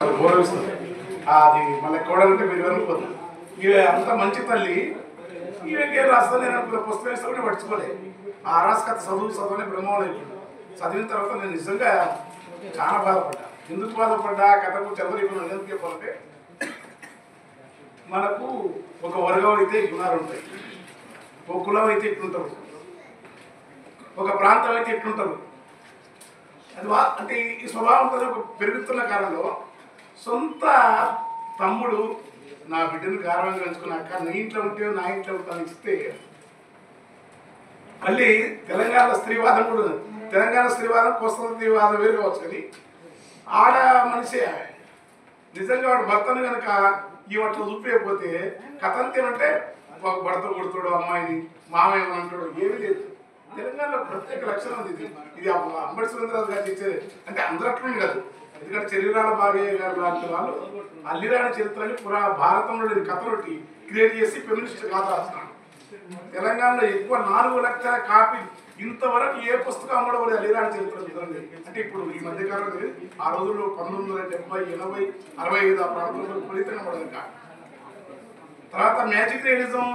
గౌరవిస్తుంది. అది మళ్ళీ కోడాలంటే మీరు అనుకోదు. ఇవి అంత మంచి తల్లి ఈమెకేం రాస్తుంది. నేను అనుకున్న పుస్తకం ఇస్తే కూడా పట్టుకోలేదు. ఆ అరాస్ కథ చదువుని బ్రహ్మం చదివిన తర్వాత నేను నిజంగా చాలా బాధపడ్డా. ఎందుకు బాధపడ్డా కథకు చంద్రబాబు ఎందుకు చెప్పాలంటే, మనకు ఒక వర్గం అయితే గుణాలు ఉంటాయి, ఒక కులం అయితే ఇట్లుంటారు, ఒక ప్రాంతం అయితే ఇట్లుంటారు. అది అంటే ఈ స్వభావం ఒక పెరుగుతున్న కాలంలో సొంత తమ్ముడు నా బిడ్డను గౌరవంగా ఎంచుకున్నాక నీ ఇంట్లో ఉంటే నా ఇంట్లో ఉంటాను ఇస్తే, మళ్ళీ తెలంగాణ స్త్రీవాదం కూడా ఉంది. తెలంగాణ స్త్రీవాదం కోస్తా స్త్రీవాదం వేరు కావచ్చు, కానీ ఆడ మనిషి నిజంగా వాడు భర్తను కనుక ఈ వాటిలో చూపించకపోతే కథ అంతేమంటే భర్త కొడుతాడు, అమ్మాయిని మామయ్య అంటాడు, ఏమీ లేదు. తెలంగాణలో ప్రత్యేక లక్షణం ఉంది. ఇది అంబటి సురేంద్రరాజు గారు ఇచ్చేది. అంటే అందరూ అట్లుంది కాదు, ఎందుకంటే చెల్లిరాల బాగయ్య గారు లాంటి వాళ్ళు అల్లిరాని చరిత్రని భారతంలో కథలోటి క్రియేట్ చేసి ఫెమినిస్ట్ కథ రాస్తున్నాడు. తెలంగాణలో ఎక్కువ 4 లక్షల కాపీ ఇంతవరకు ఏ పుస్తకం అమ్మడం అల్లిరాని చరిత్ర కుదరండి. అంటే ఇప్పుడు ఈ మధ్యకాలంలో ఆ రోజుల్లో 1970, 80, 65 ఆ ప్రాంతంలో ఫలితంగా పడదు. తర్వాత మ్యాజిక్ రియలిజం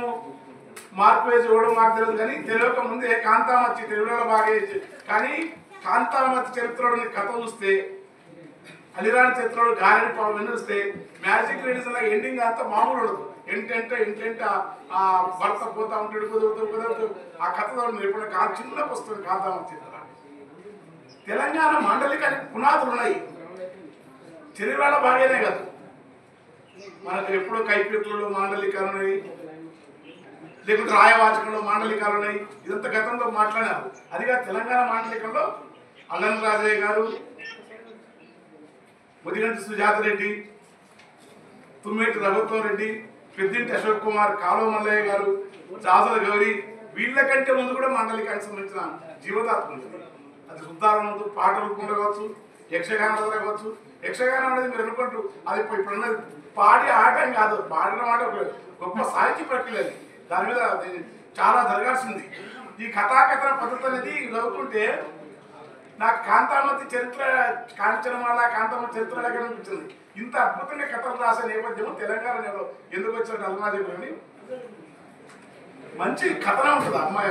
మార్పు వేసి ఇవ్వడం మాకు తెలియదు, కానీ తెలియక ముందే కాంతామచ్చి తెలుగులో బాగా కానీ కాంతామచ్చి చరిత్రలోని కథ చూస్తే, అలిరాని చరిత్రలో గాలిని పాలు వినిస్తే మ్యాజిక్ రియలిజంలో ఎండింగ్ అంతా మామూలు ఉండదు. ఏంటంటే ఆ భర్త పోతా ఉంటాడు, కుదరదు ఆ కథ ఎప్పుడు చిన్న పుస్తకం కాంతామచ్చి చరిత్ర. తెలంగాణ మాండలికానికి పునాదులు ఉన్నాయి. చెరివాళ్ళ బాగానే కాదు, మనకు ఎప్పుడో కైపెత్తుల్లో మాండలికాలు ఉన్నాయి, లేకపోతే రాయవాచకంలో మాండలికాలు ఉన్నాయి. ఇదంతా గతంలో మాట్లాడారు. అదిగా తెలంగాణ మాండలికంలో అల్లం రాజయ్య గారు, ముదిగంటి సుజాత రెడ్డి, తుమ్మేటి రఘుత్వం రెడ్డి, పెద్దింటి అశోక్ కుమార్, కాలువ మల్లయ్య గారు, చాజల గౌరి, వీళ్ళకంటే ముందు కూడా మాండలికానికి సంబంధించిన జీవదాత్మ ఉంటుంది. అది శుద్ధారం పాటలు రూపంలో కావచ్చు, యక్షగానం ద్వారా కావచ్చు. యక్షగానం అనేది మీరు అనుకుంటూ అది ఇప్పుడు పాడి ఆటం కాదు, పాడిన మాట గొప్ప సాహిత్య ప్రక్రియ. అది దాని మీద చాలా జరగాల్సింది. ఈ కథాకథన పద్ధతి అనేది చదువుకుంటే నాకు కాంతామతి చరిత్ర కాంచనమాల కాంతామతి చరిత్ర లాగా అనిపించింది. ఇంత అద్భుతంగా కథలు రాసే నేపథ్యం తెలంగాణలో ఎందుకు వచ్చినట్టు అల్మాజీ మంచి కథన ఉంటుంది. అమ్మాయి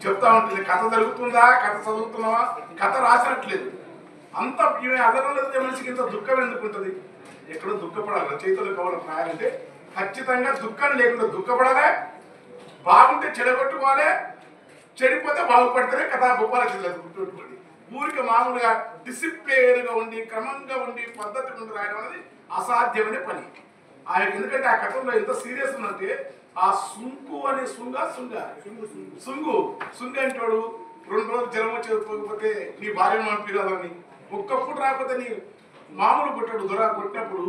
చెప్తా ఉంటుంది, కథ జరుగుతుందా, కథ చదువుతున్నావా, కథ రాసినట్లేదు. అంత అదనలేదు మనిషికి ఇంత దుఃఖం ఎందుకు ఉంటుంది? ఎక్కడో దుఃఖపడాలి. రచయితలు కవలం రాయాలంటే ఖచ్చితంగా దుఃఖం లేకుండా దుఃఖపడాలి, బాగుంటే చెడగొట్టుకోవాలి, చెడిపోతే బాగుపడితేనే కథ గొప్ప రచనలేదు. గుర్తుపెట్టుకోండి. ఊరికి మామూలుగా డిసిప్లిన్గా ఉండి క్రమంగా ఉండి పద్ధతి ఉండి రాయడం అనేది అసాధ్యమైన పని. ఆయనకి ఎందుకంటే ఆ కథలో ఎంత సీరియస్ ఉందంటే, ఆ సుంకు అనే సుంగు అంటాడు 2 రోజులు జ్వరం వచ్చేకపోతే నీ భార్యను పంపిరాలని, ఒక్కప్పుడు రాకపోతే నీ మామూలు కొట్టాడు. దొర కొట్టినప్పుడు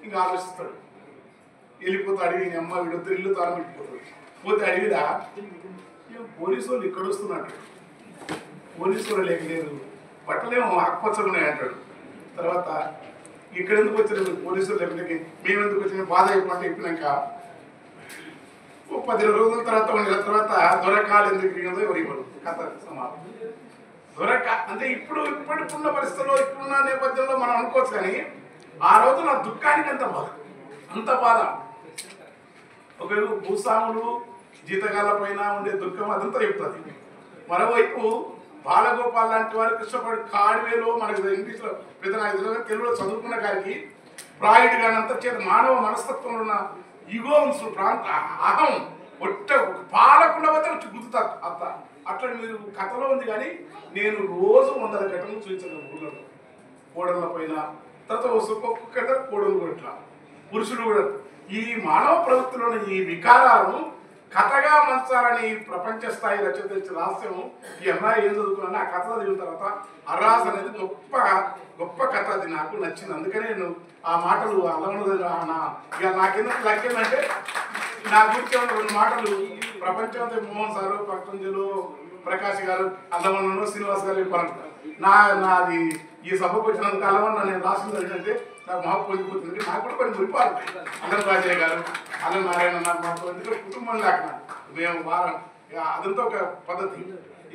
ఇంకా ఆలోచిస్తాడు, వెళ్ళిపోతాడు. ఈ అమ్మ వీడితో ఇల్లు తాను పెట్టిపోతాడు. పోతే అడిగిదా పోలీసు వాళ్ళు ఇక్కడ వస్తున్నట్టు, పోలీసు వాళ్ళు లేదు, బట్టలేమో ఆకుపచ్చలు ఉన్నాయి అంటాడు. తర్వాత ఇక్కడ ఎందుకు వచ్చారు పోలీసులు లేకపోతే మేము ఎందుకు వచ్చిన బాధ అయిపోయింటే చెప్పినాక 10 రోజుల తర్వాత 1 నెల తర్వాత దొరకాలు ఎందుకు ఎవరు ఇవ్వరు కథ సమాధానం. అంటే ఇప్పుడున్న పరిస్థితుల్లో ఇప్పుడున్న నేపథ్యంలో మనం అనుకోవచ్చు, కానీ ఆ రోజు నా దుఃఖానికి అంత బాధ. ఒకవైపు భూస్వాములు జీతగాళ్ళ పైన ఉండే దుఃఖం అదంతా చెప్తుంది. మరోవైపు బాలగోపాల్ లాంటి వారు కృష్ణపడి కాడివేలో మనకు ఇంగ్లీష్లో పెద్ద తెలుగులో చదువుకున్న గారికి ప్రాయిడ్ కానీ అంత చేత మానవ మనస్తత్వంలో ఉన్న ఈగో ప్రాంత అహం ఒట్ట పాలకుండా పోతే వచ్చి గుర్తుతా అత్త అట్లా మీరు కథలో ఉంది. కానీ నేను రోజు 100 ఘటనలు చూపించాను ఊళ్ళలో, కోడళ్ళ పైన. తర్వాత ఒక్కొక్క కోడలు కూడా ఇట్లా పురుషులు కూడా. ఈ మానవ ప్రవృత్తిలోని ఈ వికారాలను కథగా మంచాలని ప్రపంచ స్థాయి రచయిత రహస్యం. ఈ అమ్మాయి ఏం చదువుకున్నా ఆ కథ చదివిన తర్వాత అర్రాస్ అనేది గొప్ప కథ. అది నాకు నచ్చింది. అందుకనే నేను ఆ మాటలు అల్లమను ఇక నాకెందుకు లక్కేందంటే, నా గురించి 2 మాటలు ప్రపంచంతో మోహన్ సారు, ప్రపంచంలో ప్రకాష్ గారు, అల్లమన్నను శ్రీనివాస్ గారు చెప్పాలంటారు. నాది ఈ సభకు వచ్చినందుకు అల్లమన్న నేను రాసింది ఏంటంటే నాకు మాకు పొందిపోతుంది. నాకు కూడా కొన్ని మురిపారు. అల్లం రాజయ్య గారు, అల్లం నారాయణ మాకు ఎందుకంటే కుటుంబం లేక మేము వారం అదంతా ఒక పద్ధతి.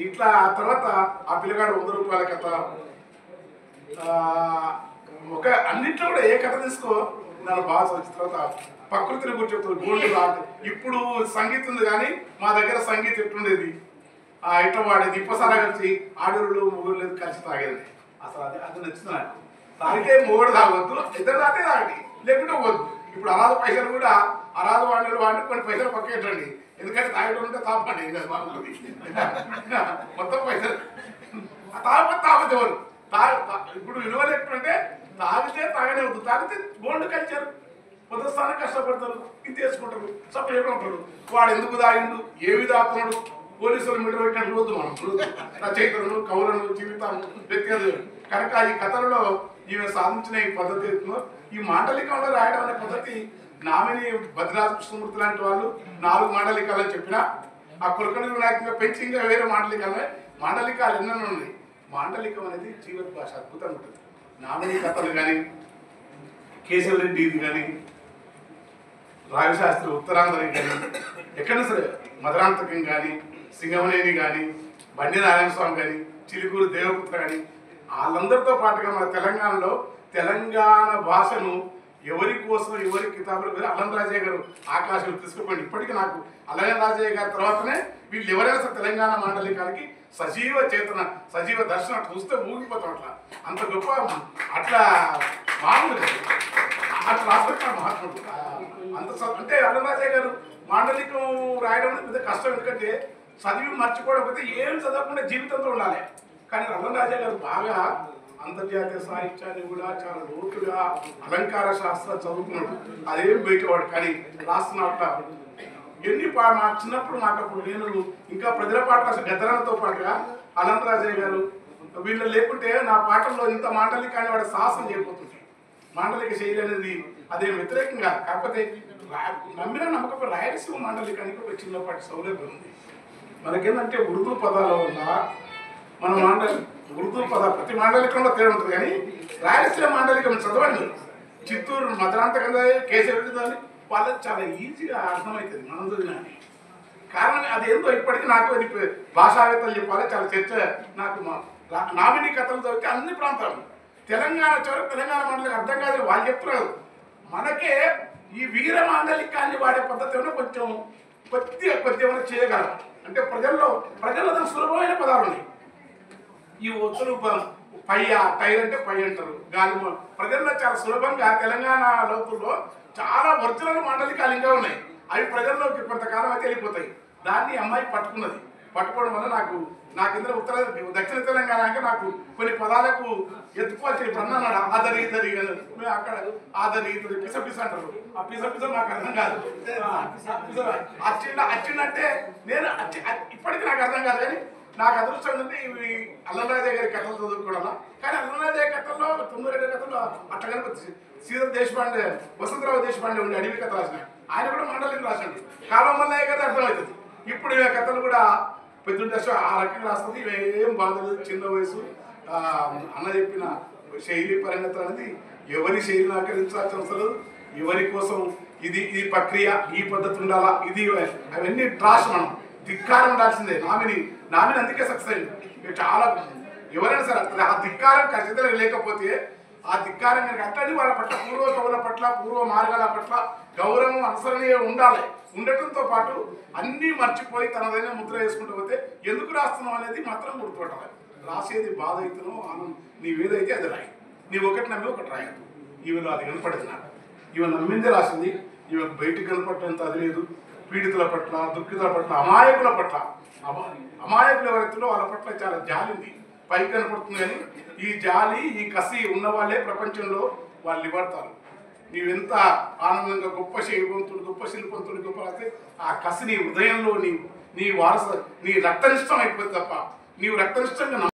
ఇట్లా ఆ తర్వాత ఆ పిల్లగాడు 100 రూపాయల కథ, ఒక అన్నింటిలో కూడా ఏ కథ తీసుకో నన్ను బాగా వచ్చిన తర్వాత ప్రకృతిని గురించి చెప్తారు. గోల్డ్ రాదు ఇప్పుడు సంగీతం ఉంది కానీ మా దగ్గర సంగీతం ఎట్లుండేది ఇట్లా వాడేది ఇప్పసారా కలిసి ఆడూరులు మొగుళ్ళు కలిసి తాగేది. అసలు అది నచ్చింది నాకు. తాగితే మొగుడు తాగొద్దు, ఇద్దరు తాగితే తాగండి, లేకుంటే పోద్దు. ఇప్పుడు అరాధ పైసలు కూడా అరాధ వాడిని కొన్ని పైసలు పక్కెట్టండి, ఎందుకంటే తాగడం ఉంటే తాపండి మొత్తం పైసలు తాగొద్దు ఎవరు ఇప్పుడు విలువ లేకుంటే తాగితే తాగనే వద్దు. తాగితే గోల్డ్ కల్చర్ పొద్దుస్థానం కష్టపడతారు, ఇది చేసుకుంటారు, సపరేట్గా ఉంటారు. వాడు ఎందుకు తాగిండు, ఏవి తాగుతున్నాడు, పోలీసులు మీటర్ పెట్టినట్లు వద్దు. మనం రచయితలను కవులను జీవితాలు వ్యక్తిగత కనుక ఈ కథలలో ఈమె సాధించిన ఈ పద్ధతి ఈ మాండలికంలో రాయడం అనే పద్ధతి నామిని భద్రాజ కృష్ణమూర్తి లాంటి వాళ్ళు 4 మాండలికాలని చెప్పినా ఆ కులకర్ణి వినాయకంగా పెంచి ఇంకా వేరే మాండలికాలు ఎన్నో ఉన్నాయి. మాండలికం అనేది జీవన భాష అద్భుతంగా ఉంటుంది. నామిని కథలు కానీ కేశవరెడ్డి ఇది కానీ రావిశాస్త్రి ఉత్తరాంధ్రకి కానీ ఎక్కడైనా సరే మధురాంతకం కానీ సింగమనేని కానీ బండి నారాయణ స్వామి కానీ చిలుకూరు దేవపుత్ర కానీ వాళ్ళందరితో పాటుగా మన తెలంగాణలో తెలంగాణ భాషను ఎవరి కోసం ఎవరి కితాబులు వేరే అల్లం రాజయ్య గారు ఆకాశం తీసుకుపోయింది. ఇప్పటికీ నాకు అల్లం రాజయ్య గారి తర్వాతనే వీళ్ళు ఎవరైనా సరే తెలంగాణ మాండలికానికి సజీవ చేతన సజీవ దర్శనం చూస్తే ఊగిపోతాం. అంత గొప్ప అట్లా మామూలు అట్లా రాష్ట్ర మహాత్ముడు అంత అంటే అల్లం రాజయ్య గారు మాండలికం రాయడం పెద్ద కష్టం. ఎందుకంటే చదివి మర్చిపోవకపోతే ఏం చదవకుండా జీవితంతో ఉండాలి. కానీ అల్లం రాజయ్య గారు బాగా అంతర్జాతీయ సాహిత్యాన్ని కూడా చాలా లోతుగా అలంకార శాస్త్రం చదువుకున్నాడు. అదేం బయటవాడు కానీ రాస్తున్నట్ట ఎన్ని మా చిన్నప్పుడు నాకు అప్పుడు నేను ఇంకా ప్రజల పాటలు గద్దరంతో పాటుగా అల్లం రాజయ్య గారు వీళ్ళు లేకుంటే నా పాటల్లో ఇంత మాండలికాన్ని వాడు సాహసం చేయబోతుంది. మాండలిక శైలి అనేది అదేం వ్యతిరేకం కాదు. కాకపోతే నమ్మిన నమ్మకం రాయలసీమ మాండలికానికి ఒక చిన్నపాటి సౌలభ్యం ఉంది. మనకేంటంటే ఉర్దూ పదాల వల్ల మన ఉర్దూ పదాలు ప్రతి మాండలికంలో తేడా ఉంటుంది. కానీ రాయలసీమ మాండలికం చదవండి, చిత్తూరు మధురాంతకం కేశవరెడ్డి వాళ్ళకి చాలా ఈజీగా అర్థమవుతుంది మనం చదివినది. కారణం అదేందో ఇప్పటికీ నాకు అది భాషావేత్తలు చెప్పాలి చాలా చర్చ. నాకు నామినీ కథలు చదివితే అన్ని ప్రాంతాలు తెలంగాణ చివరికి తెలంగాణ మాండలికం అర్థం కాదు వాళ్ళు చెప్తున్నారు. మనకే ఈ వీర మాండలికాన్ని వాడే పద్ధతిలో కొద్దిగా చేయగలం. అంటే ప్రజల్లో సులభమైన పదాలు ఉన్నాయి. ఈ ఒత్తులు పయ్య టైర్ అంటే పై అంటారు, గాలి ప్రజల్లో చాలా సులభంగా తెలంగాణ లోతుల్లో చాలా ఒరిజినల్ మాండలికాలు ఇంకా ఉన్నాయి. అవి ప్రజల్లోకి కొంతకాలం అయితే వెళ్ళిపోతాయి. దాన్ని అమ్మాయి పట్టుకోవడం వల్ల నాకు ఇందులో దక్షిణ తెలంగాణ అంటే నాకు కొన్ని పదాలకు ఎత్తుకోవచ్చు. ఇప్పుడు అన్నాడు ఆదరి ఇదరి అక్కడ ఆదరి ఇదరి పిస అంటారు. ఆ పిస నాకు అర్థం కాదు. అచ్చిందంటే నేను ఇప్పటికీ నాకు అర్థం కాదు. కానీ నాకు అదృష్టం ఏంటంటే ఇవి అల్లం రాజయ్య గారి కథలు చదువుకోవడం. కానీ అల్లం రాజయ్య కథల్లో 9 కథల్లో అట్లా కనిపిస్తుంది. శ్రీధర్ దేశపాండే వసంతరావు దేశపాండే ఉండి అడవి కథ రాసిన ఆయన కూడా మాండలికం రాశాడు. కాలం మల్లయ్య కథ అర్థమవుతుంది. ఇప్పుడు ఈ కథలు కూడా పెద్ద దశ ఆ రకంగా రాస్తుంది. ఏం బాధలు చిన్న వయసు అన్న చెప్పిన శైలి పరిణతి అనేది ఎవరి శైలిని ఆకరించాల్సిన అవసరం, ఎవరి కోసం ఈ ప్రక్రియ ఈ పద్ధతి ఉండాలా ఇది అవన్నీ ట్రాష్ మనం ధిక్కారం ఉండాల్సిందే. నామిని అందుకే సక్సెస్ అయింది. చాలా ఎవరైనా సరే ఆ ధిక్కారం ఖచ్చితంగా లేకపోతే ఆ ధిక్కారం అట్లని వాళ్ళ పట్ల పూర్వ కవుల పట్ల పూర్వ మార్గాల పట్ల గౌరవం అనుసరణీయ ఉండాలి. ఉండటంతో పాటు అన్నీ మర్చిపోయి తనదైన ముద్ర వేసుకుంటూ పోతే ఎందుకు రాస్తున్నావు అనేది మాత్రం గుర్తుపట్టాలి. రాసేది బాధ అవుతున్నావు ఆనందం నీవేదైతే అది రాయి. నీవు ఒకటి నమ్మి ఒకటి రాయదు. ఈమెలో అది కనపడేది నాకు. ఈమె నమ్మిందే రాసింది. ఈమెకు బయటికి కనపడటంత అది లేదు. పీడితుల పట్ల దుఃఖితుల పట్ల అమాయకుల పట్ల అమాయకులు ఎవరైతే వాళ్ళ పట్ల చాలా జాలి ఉంది. పైకి కనపడుతుంది కానీ ఈ జాలి ఈ కసి ఉన్న వాళ్ళే ప్రపంచంలో వాళ్ళు నిలబడతారు. నీవెంత ఆనందంగా గొప్ప శిల్పంతుడు గొప్ప రాస్తే ఆ కసి నీ హృదయంలో నీ వారస నీ రక్తనిష్టం అయిపోతుంది తప్ప నీవు రక్తనిష్టంగా